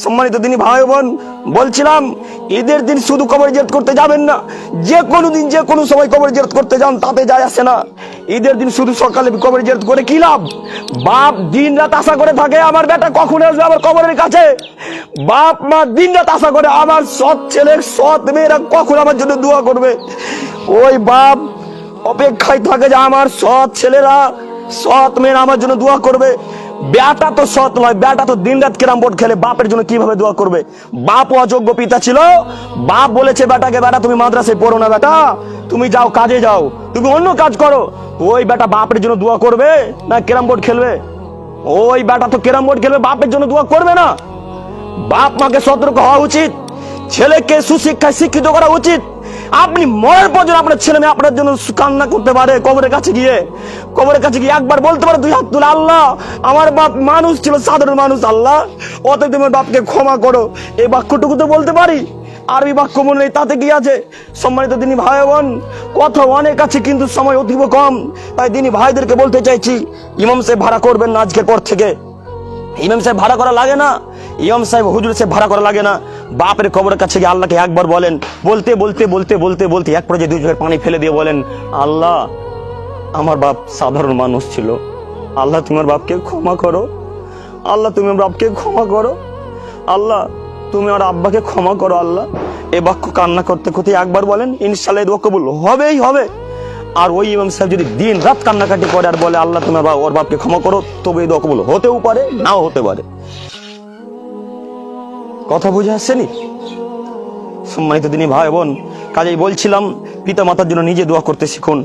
সম্মানিত দিনী ভাই বোন, বলছিলাম ঈদের দিন শুধু কবর জিয়ারত করতে যাবেন না, যে কোনো দিন যে কোনো সময় কবর জিয়ারত করতে যান, তাতে যায় আসে না। ঈদের দিন শুধু সকালে কবর জিয়ারত করে কি লাভ? বাপ দিন রাত আশা করে থাকে আমার বেটা কখন আসবে আমার কবরের কাছে। বাপ মা দিন রাত আশা করে আমার সৎ ছেলে সৎ মেয়েরা কখন আমার জন্য দোয়া করবে। ওই বাপ অপেক্ষায় থাকে যে আমার সৎ ছেলেরা সৎ মেয়েরা আমার জন্য দোয়া করবে। বেটা তো সৎ নয়, বেটা তো দিন রাত ক্যারাম বোর্ড খেলে, বাপের জন্য কিভাবে দোয়া করবে? বাপ অযোগ্য পিতা ছিল। বাপ বলেছে বেটাকে, বেটা তুমি মাদ্রাসায় পড়ো না, বেটা তুমি যাও কাজে যাও, তুমি অন্য কাজ করো। ওই বেটা বাপের জন্য দোয়া করবে না ক্যারাম বোর্ড খেলবে? ওই বেটা তো ক্যারাম বোর্ড খেলবে, বাপের জন্য দোয়া করবে না। বাপ মাকে সতর্ক হওয়া উচিত, ছেলেকে সুশিক্ষায় শিক্ষিত করা উচিত। আপনি মরার পর যেন আপনার ছেলে মেয়ে আপনার জন্য কান্না করতে পারে, কবরের কাছে গিয়ে একবার বলতে পারে দুই হাত তুলে, আল্লাহ আমার বাপ মানুষ ছিল, সাধারণ মানুষ, আল্লাহ অতএব তোমার বাপকে ক্ষমা করো। এই বাক্যটুকু তো বলতে পারি, আরবি বাক্য মনে নেই, তাতে কি আছে? সম্মানিত দিনী ভাই বোন, কথা অনেক আছে কিন্তু সময় অতীব কম, তাই দিনী ভাইদেরকে বলতে চাইছি, ইমাম সাহেব ভাড়া করবেন না আজকের পর থেকে। ইমাম সাহেব ভাড়া করা লাগে না, ইমাম সাহেব হুজুর সাহেব ভাড়া করা লাগে না। বাপের কবরের কাছে গিয়ে আল্লাহকে একবার বলেন, বলতে বলতে বলতে বলতে বলতে এক পর্যায়ে দুই চোখের পানি ফেলে দিয়ে বলেন, আল্লাহ আমার বাপ সাধারণ মানুষ ছিল, আল্লাহ তোমার বাপকে ক্ষমা করো, আল্লাহ তুমি আমার বাপকে ক্ষমা করো, আল্লাহ তুমি আমার আব্বাকে ক্ষমা করো। আল্লাহ এ বাক্য কান্না করতে করতে একবার বলেন, ইনশাআল্লাহ এই দোয়া কবুল হবেই হবে। আর ওই ইমাম সাহেব যদি দিন রাত কান্নাকাটি করে আর বলে আল্লাহ তোমার ওর বাপকে ক্ষমা করো, তবে এই দোয়া কবুল হতেও পারে, নাও হতে পারে। কথা বুঝে আসছেনি? সম্মানিত দিনী ভাই বোন, কাজেই বলছিলাম পিতা মাতার জন্য নিজে দোয়া করতে শিখুন।